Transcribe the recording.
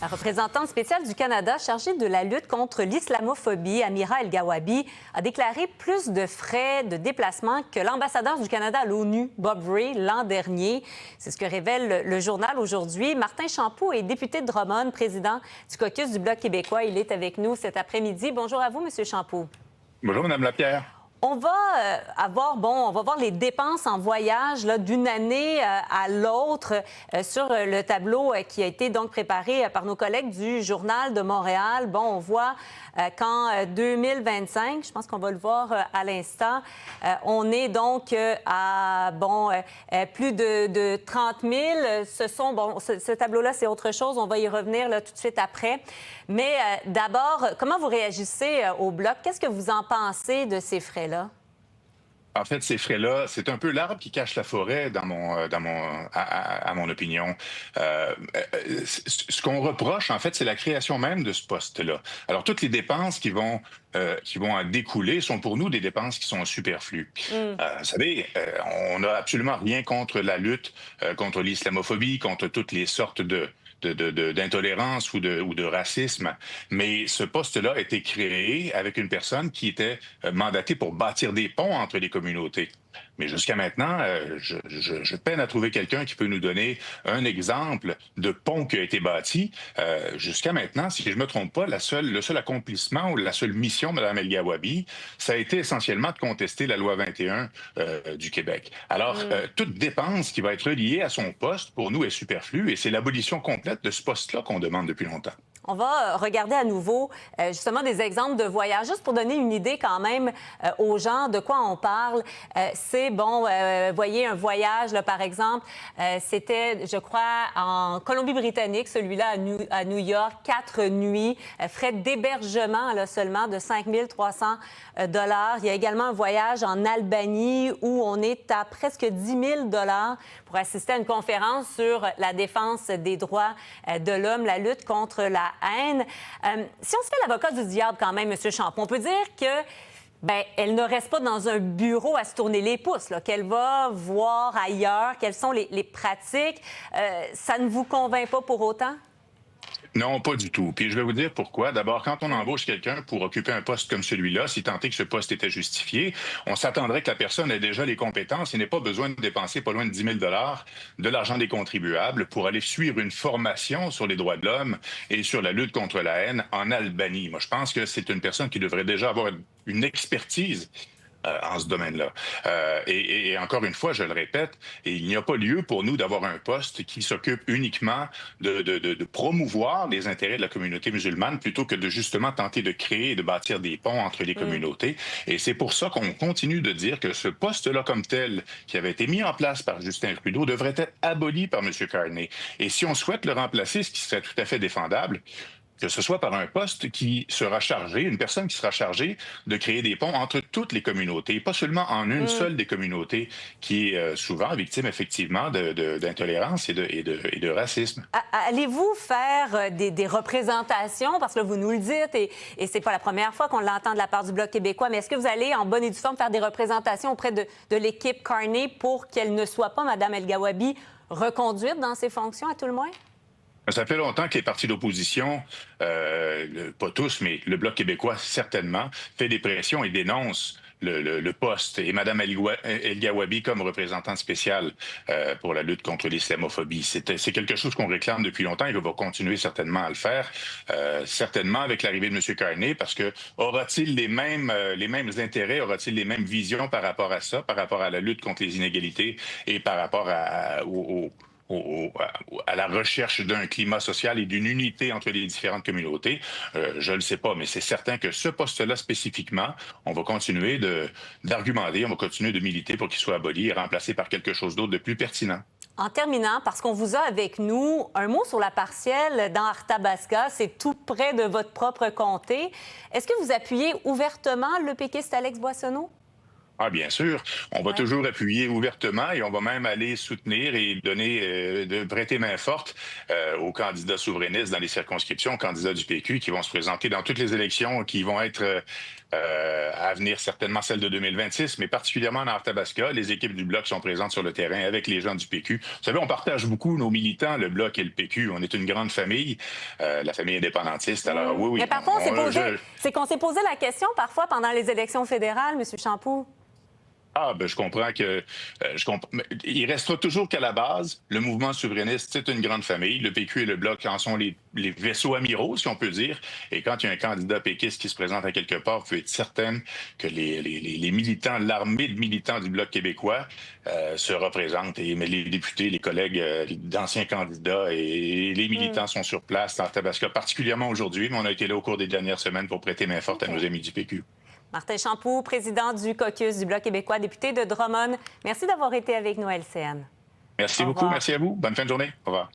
La représentante spéciale du Canada chargée de la lutte contre l'islamophobie, Amira El-Gawabi, a déclaré plus de frais de déplacement que l'ambassadeur du Canada à l'ONU, Bob Rae, l'an dernier. C'est ce que révèle le journal aujourd'hui. Martin Champeau est député de Drummond, président du caucus du Bloc québécois. Il est avec nous cet après-midi. Bonjour à vous, M. Champeau. Bonjour, Mme Lapierre. On va on va voir les dépenses en voyage d'une année à l'autre sur le tableau qui a été donc préparé par nos collègues du Journal de Montréal. On voit qu'en 2025, je pense qu'on va le voir à l'instant, on est donc à plus de 30 000. Ce tableau-là, c'est autre chose. On va y revenir tout de suite après. Mais d'abord, comment vous réagissez au Bloc? Qu'est-ce que vous en pensez de ces frais-là? En fait, ces frais-là, c'est un peu l'arbre qui cache la forêt à mon opinion. Ce qu'on reproche, en fait, c'est la création même de ce poste-là. Alors, toutes les dépenses qui vont en découler sont pour nous des dépenses qui sont superflues. Vous savez, on n'a absolument rien contre la lutte contre l'islamophobie, contre toutes les sortes d'intolérance ou de racisme. Mais ce poste-là a été créé avec une personne qui était mandatée pour bâtir des ponts entre les communautés. Mais jusqu'à maintenant, je peine à trouver quelqu'un qui peut nous donner un exemple de pont qui a été bâti. Jusqu'à maintenant, si je ne me trompe pas, le seul accomplissement ou la seule mission de Mme El-Gawabi, ça a été essentiellement de contester la loi 21 du Québec. Alors, toute dépense qui va être liée à son poste, pour nous, est superflue et c'est l'abolition complète de ce poste-là qu'on demande depuis longtemps. On va regarder à nouveau justement des exemples de voyages, juste pour donner une idée quand même aux gens de quoi on parle. Voyez un voyage, là, par exemple, c'était, je crois, en Colombie-Britannique, celui-là à New York, 4 nuits, frais d'hébergement là, seulement de 5 300 $. Il y a également un voyage en Albanie où on est à presque 10 000 $ pour assister à une conférence sur la défense des droits de l'homme, la lutte contre la haine. Si on se fait l'avocat du diable quand même, M. Champeau, on peut dire que elle ne reste pas dans un bureau à se tourner les pouces, qu'elle va voir ailleurs, quelles sont les pratiques. Ça ne vous convainc pas pour autant? Non, pas du tout. Puis je vais vous dire pourquoi. D'abord, quand on embauche quelqu'un pour occuper un poste comme celui-là, si tant est que ce poste était justifié, on s'attendrait que la personne ait déjà les compétences et n'ait pas besoin de dépenser pas loin de 10 000 $ de l'argent des contribuables pour aller suivre une formation sur les droits de l'homme et sur la lutte contre la haine en Albanie. Moi, je pense que c'est une personne qui devrait déjà avoir une expertise en ce domaine-là. Et encore une fois, je le répète, il n'y a pas lieu pour nous d'avoir un poste qui s'occupe uniquement de promouvoir les intérêts de la communauté musulmane plutôt que de justement tenter de créer et de bâtir des ponts entre les communautés. Et c'est pour ça qu'on continue de dire que ce poste-là comme tel, qui avait été mis en place par Justin Trudeau, devrait être aboli par M. Carney. Et si on souhaite le remplacer, ce qui serait tout à fait défendable, que ce soit par un poste qui sera chargé, une personne qui sera chargée de créer des ponts entre toutes les communautés, pas seulement en une seule des communautés qui est souvent victime effectivement d'intolérance et de racisme. Allez-vous faire des représentations, parce que là, vous nous le dites, et c'est pas la première fois qu'on l'entend de la part du Bloc québécois, mais est-ce que vous allez, en bonne et due forme, faire des représentations auprès de l'équipe Carney pour qu'elle ne soit pas, Mme El-Gawabi, reconduite dans ses fonctions, à tout le moins? Ça fait longtemps que les partis d'opposition, pas tous, mais le Bloc québécois certainement, fait des pressions et dénonce le poste. Et Mme El-Gawabi comme représentante spéciale pour la lutte contre l'islamophobie. C'est quelque chose qu'on réclame depuis longtemps et qu'on va continuer certainement à le faire. Certainement avec l'arrivée de M. Carney, parce que aura-t-il les mêmes intérêts, aura-t-il les mêmes visions par rapport à ça, par rapport à la lutte contre les inégalités et par rapport à la recherche d'un climat social et d'une unité entre les différentes communautés, je ne le sais pas, mais c'est certain que ce poste-là spécifiquement, on va continuer d'argumenter, on va continuer de militer pour qu'il soit aboli et remplacé par quelque chose d'autre de plus pertinent. En terminant, parce qu'on vous a avec nous, un mot sur la partielle dans Arthabaska, c'est tout près de votre propre comté. Est-ce que vous appuyez ouvertement le péquiste Alex Boissonnault? Ah, bien sûr. On va Ouais. toujours appuyer ouvertement et on va même aller soutenir et donner, de prêter main forte aux candidats souverainistes dans les circonscriptions, aux candidats du PQ qui vont se présenter dans toutes les élections qui vont être à venir, certainement celle de 2026, mais particulièrement dans Arthabasca. Les équipes du Bloc sont présentes sur le terrain avec les gens du PQ. Vous savez, on partage beaucoup nos militants, le Bloc et le PQ. On est une grande famille, la famille indépendantiste. Alors oui, Mais oui, parfois, c'est qu'on s'est posé la question parfois pendant les élections fédérales, M. Champoux. Ah, ben, je comprends que mais il restera toujours qu'à la base, le mouvement souverainiste, c'est une grande famille. Le PQ et le Bloc en sont les vaisseaux amiraux, si on peut dire. Et quand il y a un candidat péquiste qui se présente à quelque part, vous pouvez être certaine que les militants, l'armée de militants du Bloc québécois se représentent. Mais les députés, les collègues d'anciens candidats et les militants sont sur place dans Tabasco, particulièrement aujourd'hui, mais on a été là au cours des dernières semaines pour prêter main forte à OK. nos amis du PQ. Martin Champoux, président du caucus du Bloc québécois, député de Drummond. Merci d'avoir été avec nous à LCN. Merci Au beaucoup, revoir. merci à vous. Bonne fin de journée. Au revoir.